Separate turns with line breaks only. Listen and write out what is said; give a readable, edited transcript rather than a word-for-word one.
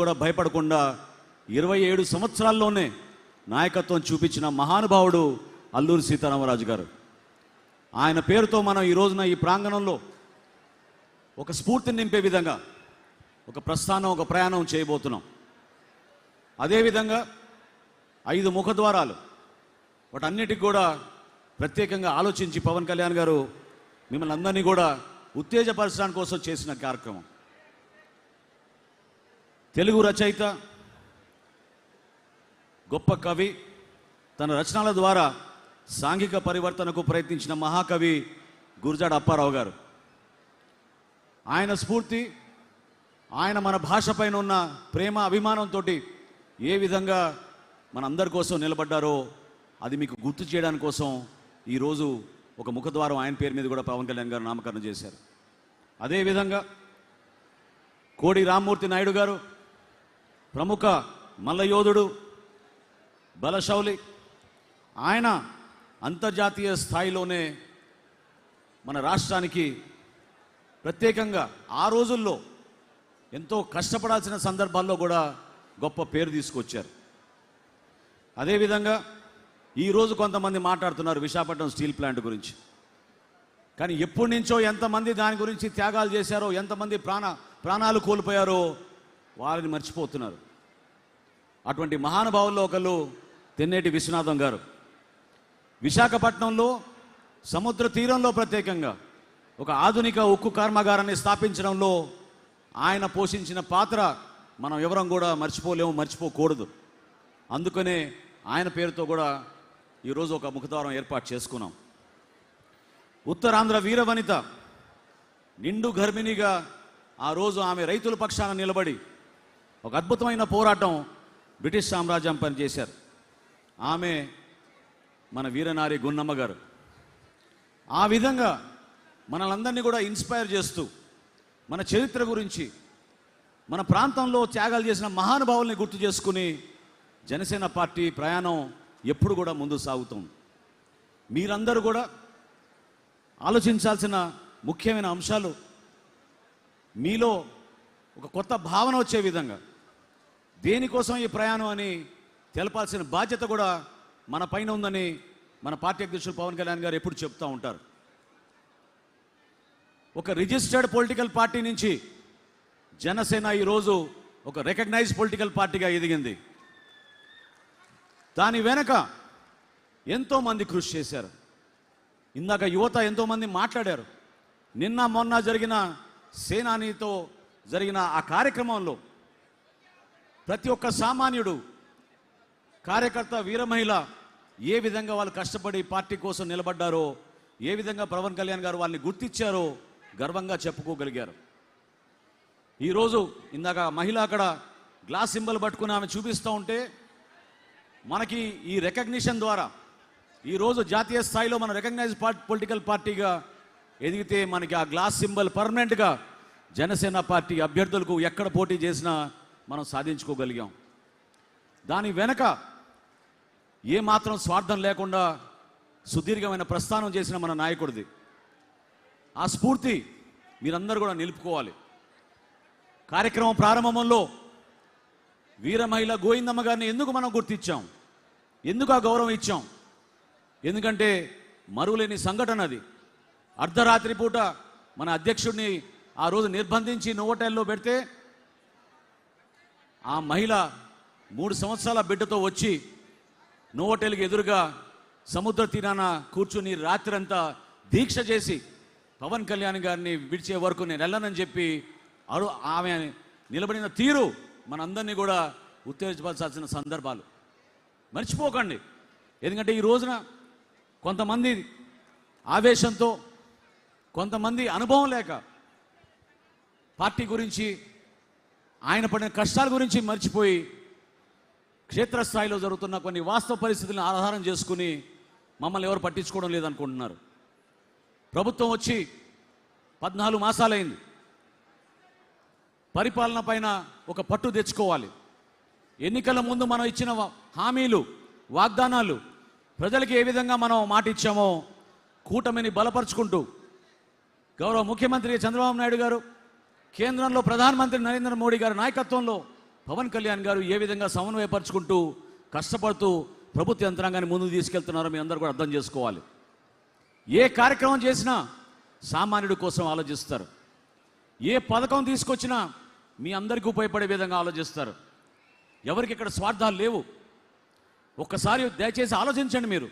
కూడా భయపడకుండా 27 సంవత్సరాల్లోనే నాయకత్వం చూపించిన మహానుభావుడు అల్లూరి సీతారామరాజు గారు. ఆయన పేరుతో మనం ఈ రోజున ఈ ప్రాంగణంలో ఒక స్ఫూర్తిని నింపే విధంగా ఒక ప్రస్థానం, ఒక ప్రయాణం చేయబోతున్నాం. అదేవిధంగా 5 ముఖద్వారాలు, వాటన్నిటికి కూడా ప్రత్యేకంగా ఆలోచించి పవన్ కళ్యాణ్ గారు మిమ్మల్ని అందరినీ కూడా ఉత్తేజపరచడానికి కోసం చేసిన కార్యక్రమం. తెలుగు రచయిత, గొప్ప కవి, తన రచనల ద్వారా సాంఘిక పరివర్తనకు ప్రయత్నించిన మహాకవి గురజాడ అప్పారావు గారు. ఆయన స్ఫూర్తి, ఆయన మన భాష పైన ఉన్న ప్రేమ అభిమానంతో ఏ విధంగా మనందరి కోసం నిలబడ్డారో అది మీకు గుర్తు చేయడానికి కోసం ఈరోజు ఒక ముఖద్వారం ఆయన పేరు మీద కూడా పవన్ కళ్యాణ్ గారు నామకరణం చేశారు. అదేవిధంగా కోడి రామ్మూర్తి నాయుడు గారు, ప్రముఖ మల్లయోధుడు, బలశౌలి, ఆయన అంతర్జాతీయ స్థాయిలోనే మన రాష్ట్రానికి ప్రత్యేకంగా ఆ రోజుల్లో ఎంతో కష్టపడాల్సిన సందర్భాల్లో కూడా గొప్ప పేరు తీసుకొచ్చారు. అదేవిధంగా ఈరోజు కొంతమంది మాట్లాడుతున్నారు విశాఖపట్నం స్టీల్ ప్లాంట్ గురించి. కానీ ఎప్పటి నుంచో ఎంతమంది దాని గురించి త్యాగాలు చేశారో, ఎంతమంది ప్రాణాలు కోల్పోయారో వారిని మర్చిపోతున్నారు. అటువంటి మహానుభావుల్లో ఒకళ్ళు తెన్నేటి విశ్వనాథం గారు. విశాఖపట్నంలో సముద్ర తీరంలో ప్రత్యేకంగా ఒక ఆధునిక ఉక్కు కర్మాగారాన్ని స్థాపించడంలో ఆయన పోషించిన పాత్ర మనం ఎవరం కూడా మర్చిపోలేము, మర్చిపోకూడదు. అందుకనే ఆయన పేరుతో కూడా ఈరోజు ఒక ముఖద్వారం ఏర్పాటు చేసుకున్నాం. ఉత్తరాంధ్ర వీరవనిత, నిండు గర్భిణిగా ఆ రోజు ఆమె రైతుల పక్షాన నిలబడి ఒక అద్భుతమైన పోరాటం బ్రిటిష్ సామ్రాజ్యం పనిచేశారు. ఆమె మన వీరనారి గున్నమ్మ గారు. ఆ విధంగా మనలందరినీ కూడా ఇన్స్పైర్ చేస్తూ మన చరిత్ర గురించి, మన ప్రాంతంలో త్యాగాలు చేసిన మహానుభావుల్ని గుర్తు చేసుకుని జనసేన పార్టీ ప్రయాణం ఎప్పుడు కూడా ముందు సాగుతుంది. మీరందరూ కూడా ఆలోచించాల్సిన ముఖ్యమైన అంశాలు, మీలో ఒక కొత్త భావన వచ్చే విధంగా దేనికోసం ఈ ప్రయాణం అని తెలపాల్సిన బాధ్యత కూడా మన పైన ఉందని మన పార్టీ అధ్యక్షులు పవన్ కళ్యాణ్ గారు ఎప్పుడు చెప్తూ ఉంటారు. ఒక రిజిస్టర్డ్ పొలిటికల్ పార్టీ నుంచి జనసేన ఈరోజు ఒక రికగ్నైజ్ పొలిటికల్ పార్టీగా ఎదిగింది. దాని వెనక ఎంతోమంది కృషి చేశారు. ఇందాక యువత ఎంతోమంది మాట్లాడారు. నిన్న మొన్న జరిగిన సేనానితో జరిగిన ఆ కార్యక్రమంలో ప్రతి ఒక్క సామాన్యుడు, కార్యకర్త, వీరమహిళ ఏ విధంగా వాళ్ళు కష్టపడి పార్టీ కోసం నిలబడ్డారో, ఏ విధంగా పవన్ కళ్యాణ్ గారు వాళ్ళని గుర్తించారో గర్వంగా చెప్పుకోగలిగారు. ఈరోజు ఇందాక మహిళ అక్కడ గ్లాస్ సింబల్ పట్టుకుని ఆమె చూపిస్తూ ఉంటే, మనకి ఈ రికగ్నిషన్ ద్వారా ఈరోజు జాతీయ స్థాయిలో మన రికగ్నైజ్ పొలిటికల్ పార్టీగా ఎదిగితే మనకి ఆ గ్లాస్ సింబల్ పర్మనెంట్గా జనసేన పార్టీ అభ్యర్థులకు ఎక్కడ పోటీ చేసినా మనం సాధించుకోగలిగాం. దాని వెనక ఏమాత్రం స్వార్థం లేకుండా సుదీర్ఘమైన ప్రస్థానం చేసిన మన నాయకుడిది. ఆ స్ఫూర్తి మీరందరూ కూడా నిలుపుకోవాలి. కార్యక్రమం ప్రారంభంలో వీరమహిళ గోవిందమ్మ గారిని ఎందుకు మనం గుర్తించాం, ఎందుకు ఆ గౌరవం ఇచ్చాం? ఎందుకంటే మరువలేని సంఘటన అది. అర్ధరాత్రి పూట మన అధ్యక్షుడిని ఆ రోజు నిర్బంధించి నోవోటైల్లో పెడితే ఆ మహిళ 3 సంవత్సరాల బిడ్డతో వచ్చి నోవోటైల్కి ఎదురుగా సముద్ర తీరాన కూర్చుని రాత్రంతా దీక్ష చేసి పవన్ కళ్యాణ్ గారిని విడిచే వరకు నేను వెళ్ళనని చెప్పి ఆమె నిలబడిన తీరు మనందరినీ కూడా ఉత్తేజపరచాల్సిన సందర్భాలు మర్చిపోకండి. ఎందుకంటే ఈ రోజున కొంతమంది ఆవేశంతో, కొంతమంది అనుభవం లేక పార్టీ గురించి, ఆయన పడిన కష్టాల గురించి మర్చిపోయి క్షేత్రస్థాయిలో జరుగుతున్న కొన్ని వాస్తవ పరిస్థితులను ఆధారం చేసుకుని మమ్మల్ని ఎవరు పట్టించుకోవడం లేదనుకుంటున్నారు. ప్రభుత్వం వచ్చి 14 మాసాలైంది. పరిపాలన పైన ఒక పట్టు తెచ్చుకోవాలి. ఎన్నికల ముందు మనం ఇచ్చిన హామీలు, వాగ్దానాలు ప్రజలకు ఏ విధంగా మనం మాట ఇచ్చామో కూటమిని బలపరుచుకుంటూ గౌరవ ముఖ్యమంత్రి చంద్రబాబు నాయుడు గారు, కేంద్రంలో ప్రధానమంత్రి నరేంద్ర మోడీ గారి నాయకత్వంలో పవన్ కళ్యాణ్ గారు ఏ విధంగా సమన్వయపరుచుకుంటూ కష్టపడుతూ ప్రభుత్వ యంత్రాంగాన్ని ముందుకు తీసుకెళ్తున్నారో మీ అందరూ కూడా అర్థం చేసుకోవాలి. ఏ కార్యక్రమం చేసినా సామాన్యుడి కోసం ఆలోచిస్తారు. ఏ పథకం తీసుకొచ్చినా మీ అందరికీ ఉపయోగపడే విధంగా ఆలోచిస్తారు. ఎవరికి ఇక్కడ స్వార్థాలు లేవు. ఒక్కసారి దయచేసి ఆలోచించండి. మీరు